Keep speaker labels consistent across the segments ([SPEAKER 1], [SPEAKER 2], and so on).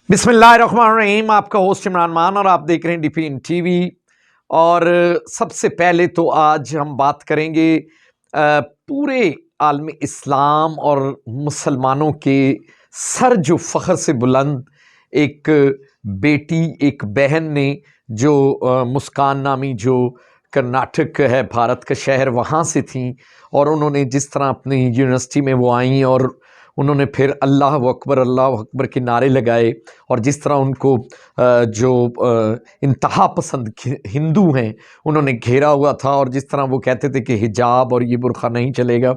[SPEAKER 1] बिस्मिल्लाहिर्रहमानिर्रहीम। आपका होस्ट इमरान मान और आप देख रहे हैं डीपीएन टीवी। और सबसे पहले तो आज हम बात करेंगे पूरे आलम इस्लाम और मुसलमानों के सर जो फ़ख्र से बुलंद एक बेटी, एक बहन ने जो मुस्कान नामी जो कर्नाटक है, भारत का शहर, वहाँ से थी और उन्होंने जिस तरह अपनी यूनिवर्सिटी में वो आईं और उन्होंने फिर अल्लाह अकबर के नारे लगाए और जिस तरह उनको जो इंतहा पसंद हिंदू हैं उन्होंने घेरा हुआ था और जिस तरह वो कहते थे कि हिजाब और ये बुर्खा नहीं चलेगा,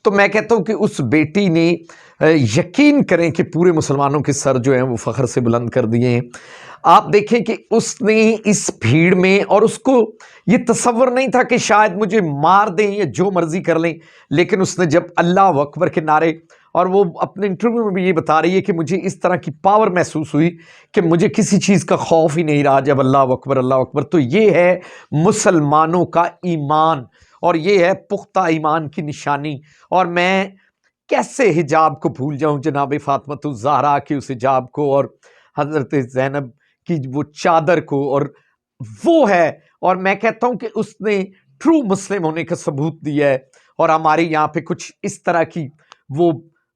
[SPEAKER 1] तो मैं कहता हूँ कि उस बेटी ने यकीन करें कि पूरे मुसलमानों के सर जो हैं वो फ़ख्र से बुलंद कर दिए हैं। आप देखें कि उसने इस भीड़ में, और उसको ये तसव्वुर नहीं था कि शायद मुझे मार दें या जो मर्ज़ी कर लें, लेकिन उसने जब अल्लाह अकबर के नारे, और वो अपने इंटरव्यू में भी ये बता रही है कि मुझे इस तरह की पावर महसूस हुई कि मुझे किसी चीज़ का खौफ ही नहीं रहा जब अल्लाह अकबर अल्लाह अकबर। तो ये है मुसलमानों का ईमान और ये है पुख्ता ईमान की निशानी। और मैं कैसे हिजाब को भूल जाऊं, जनाब फातिमा ज़हरा के उस हिजाब को और हज़रत ज़ैनब की वो चादर को, और वो है। और मैं कहता हूं कि उसने ट्रू मुस्लिम होने का सबूत दिया है। और हमारे यहाँ पे कुछ इस तरह की वो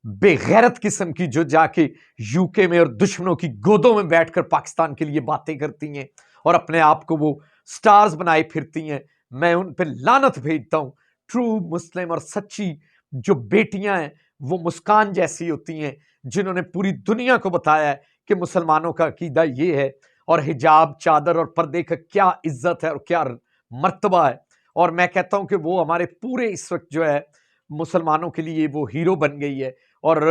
[SPEAKER 1] बेगैरत किस्म की जो जाके यूके में और दुश्मनों की गोदों में बैठकर पाकिस्तान के लिए बातें करती हैं और अपने आप को वो स्टार्स बनाए फिरती हैं, मैं उन पर लानत भेजता हूँ। ट्रू मुस्लिम और सच्ची जो बेटियां हैं वो मुस्कान जैसी होती हैं, जिन्होंने पूरी दुनिया को बताया है कि मुसलमानों का अकीदा ये है और हिजाब, चादर और पर्दे का क्या इज्जत है और क्या मर्तबा है। और मैं कहता हूं कि वो हमारे पूरे इस वक्त जो है मुसलमानों के लिए वो हीरो बन गई है और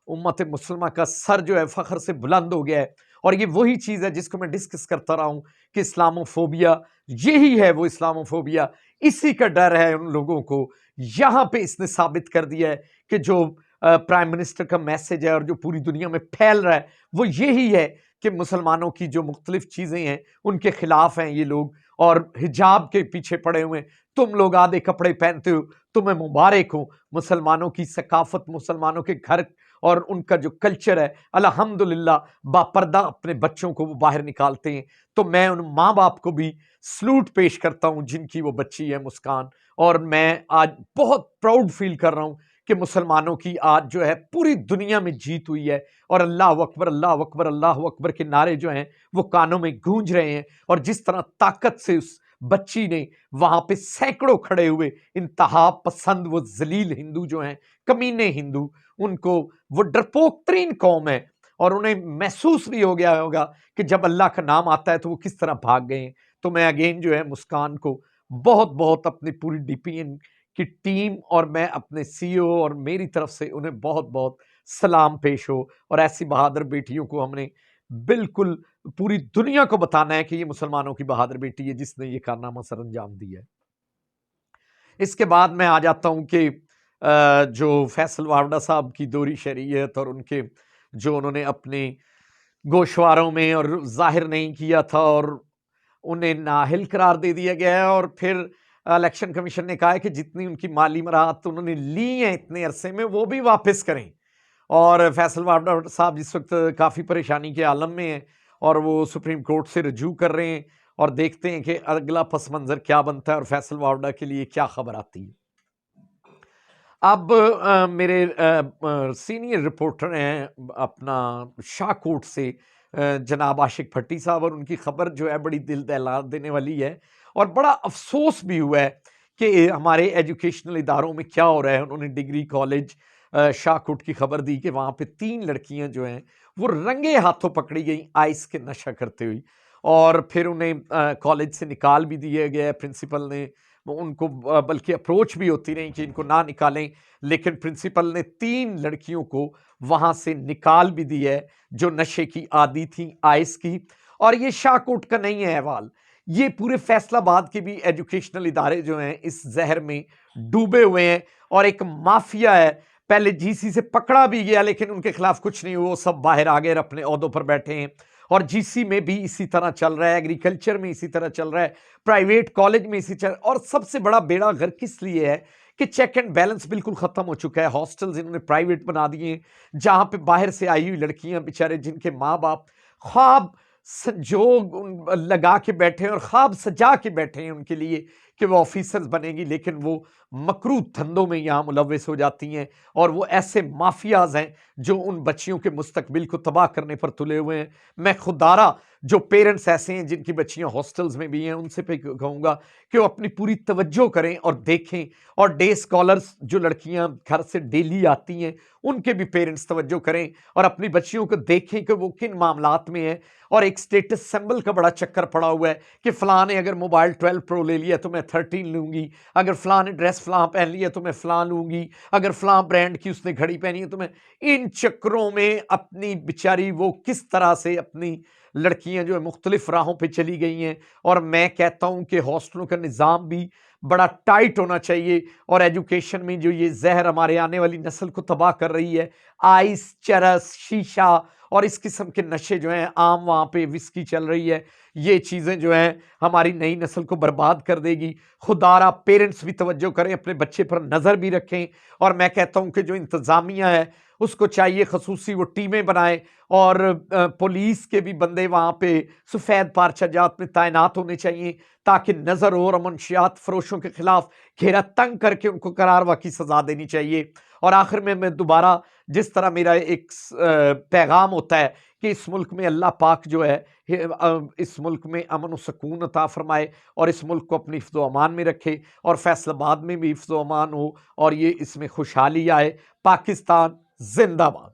[SPEAKER 1] उम्मत मुसलमा का सर जो है फ़ख्र से बुलंद हो गया है। और ये वही चीज़ है जिसको मैं डिस्कस करता रहा हूँ कि इस्लामोफोबिया यही है, वो इस्लामोफोबिया, इसी का डर है उन लोगों को। यहाँ पे इसने साबित कर दिया है कि जो प्राइम मिनिस्टर का मैसेज है और जो पूरी दुनिया में फैल रहा है वो यही है कि मुसलमानों की जो मुख्तलिफ चीज़ें हैं उनके खिलाफ हैं ये लोग और हिजाब के पीछे पड़े हुए हैं। तुम लोग आधे कपड़े पहनते हो, तुम्हें मुबारक हो। मुसलमानों की सकाफत, मुसलमानों के घर और उनका जो कल्चर है, अल्हम्दुलिल्लाह बापर्दा अपने बच्चों को वो बाहर निकालते हैं। तो मैं उन माँ बाप को भी सलूट पेश करता हूँ जिनकी वो बच्ची है मुस्कान। और मैं आज बहुत प्राउड फील कर रहा हूँ कि मुसलमानों की आज जो है पूरी दुनिया में जीत हुई है और अल्लाह अकबर अल्लाह अकबर अल्लाह अकबर के नारे जो हैं वो कानों में गूंज रहे हैं। और जिस तरह ताकत से उस बच्ची ने वहां पे सैकड़ों खड़े हुए इंतहा पसंद वो जलील हिंदू जो हैं, कमीने हिंदू, उनको, वो डरपोक तरीन कौम है और उन्हें महसूस भी हो गया होगा कि जब अल्लाह का नाम आता है तो वो किस तरह भाग गए। तो मैं अगेन जो है मुस्कान को बहुत बहुत अपनी पूरी डीपीएन की टीम और मैं अपने सीईओ और मेरी तरफ से उन्हें बहुत बहुत सलाम पेश हो। और ऐसी बहादुर बेटियों को हमने बिल्कुल पूरी दुनिया को बताना है कि ये मुसलमानों की बहादुर बेटी है जिसने ये कारनामा सर अंजाम दिया है। इसके बाद मैं आ जाता हूं कि जो फैसल वावड़ा साहब की दोहरी शरीयत और उनके जो उन्होंने अपने गोशवारों में और जाहिर नहीं किया था और उन्हें नाअहल करार दे दिया गया है। और फिर इलेक्शन कमीशन ने कहा है कि जितनी उनकी माली मराहत उन्होंने ली हैं इतने अरसे में वो भी वापस करें। और फैसल वावड़ा साहब जिस वक्त काफ़ी परेशानी के आलम में हैं और वो सुप्रीम कोर्ट से रजू कर रहे हैं और देखते हैं कि अगला पस मंज़र क्या बनता है और फैसल वावड़ा के लिए क्या खबर आती है। अब मेरे सीनियर रिपोर्टर हैं अपना शाहकोट से जनाब आशिक भट्टी साहब, और उनकी खबर जो है बड़ी दिल दहला देने वाली है और बड़ा अफसोस भी हुआ है कि हमारे एजुकेशनल इदारों में क्या हो रहा है। उन्होंने डिग्री कॉलेज शाहकोट की खबर दी कि वहाँ पे 3 लड़कियाँ जो हैं वो रंगे हाथों पकड़ी गई आइस के नशा करते हुई और फिर उन्हें कॉलेज से निकाल भी दिया गया। प्रिंसिपल ने उनको बल्कि अप्रोच भी होती रही कि इनको ना निकालें, लेकिन प्रिंसिपल ने 3 लड़कियों को वहां से निकाल भी दिया है जो नशे की आदी थी, आइस की। और ये शाहकोट का नहीं है अहवाल, ये पूरे फैसलाबाद के भी एजुकेशनल इदारे जो हैं इस जहर में डूबे हुए हैं और एक माफिया है। पहले जीसी से पकड़ा भी गया लेकिन उनके खिलाफ कुछ नहीं हुआ, वो सब बाहर आ गए, अपने ओहदों पर बैठे हैं। और जीसी में भी इसी तरह चल रहा है, एग्रीकल्चर में इसी तरह चल रहा है, प्राइवेट कॉलेज में इसी तरह। और सबसे बड़ा बेड़ा गर्क किस लिए है کہ چیک اینڈ بیلنس بالکل ختم ہو چکا ہے. ہاسٹلز انہوں نے پرائیویٹ بنا دیے ہیں جہاں پہ باہر سے آئی ہوئی لڑکیاں بیچارے جن کے ماں باپ خواب سنجوگ لگا کے بیٹھے ہیں اور خواب سجا کے بیٹھے ہیں ان کے لیے کہ وہ آفیسرز بنے گی، لیکن وہ مکروہ دھندوں میں یہاں ملوث ہو جاتی ہیں اور وہ ایسے مافیاز ہیں جو ان بچیوں کے مستقبل کو تباہ کرنے پر تلے ہوئے ہیں. میں خدارہ جو پیرنٹس ایسے ہیں جن کی بچیاں ہاسٹلز میں بھی ہیں ان سے پہ کہوں گا کہ وہ اپنی پوری توجہ کریں اور دیکھیں، اور ڈے اسکالرز جو لڑکیاں گھر سے ڈیلی آتی ہیں ان کے بھی پیرنٹس توجہ کریں اور اپنی بچیوں کو دیکھیں کہ وہ کن معاملات میں ہیں. اور ایک سٹیٹس سمبل کا بڑا چکر پڑا ہوا ہے کہ فلاں نے اگر موبائل 12 پرو لے لیا تو میں 13 لوں گی، اگر فلاں نے ڈریس فلاں پہن لیا تو میں فلاں لوں گی، اگر فلاں برانڈ کی اس نے گھڑی پہنی ہے تو میں. ان چکروں میں اپنی بیچاری وہ کس طرح سے اپنی لڑکیاں جو ہے مختلف راہوں پہ چلی گئی ہیں. اور میں کہتا ہوں کہ ہاسٹلوں کا نظام بھی بڑا ٹائٹ ہونا چاہیے، اور ایجوکیشن میں جو یہ زہر ہمارے آنے والی نسل کو تباہ کر رہی ہے، آئس، چرس، شیشہ اور اس قسم کے نشے جو ہیں عام، وہاں پہ وسکی چل رہی ہے، یہ چیزیں جو ہیں ہماری نئی نسل کو برباد کر دے گی. خدارہ پیرنٹس بھی توجہ کریں، اپنے بچے پر نظر بھی رکھیں. اور میں کہتا ہوں کہ جو انتظامیہ ہے اس کو چاہیے خصوصی وہ ٹیمیں بنائے اور پولیس کے بھی بندے وہاں پہ سفید پارچہ جات میں تعینات ہونے چاہیے تاکہ نظر ہو، اور منشیات فروشوں کے خلاف گھیرا تنگ کر کے ان کو قراروا کی سزا دینی چاہیے. اور آخر میں دوبارہ جس طرح میرا ایک پیغام ہوتا ہے کہ اس ملک میں اللہ پاک جو ہے اس ملک میں امن و سکون عطا فرمائے اور اس ملک کو اپنی حفظ و امان میں رکھے اور فیصل آباد میں بھی حفظ و امان ہو اور یہ اس میں خوشحالی آئے. پاکستان زندہ باد.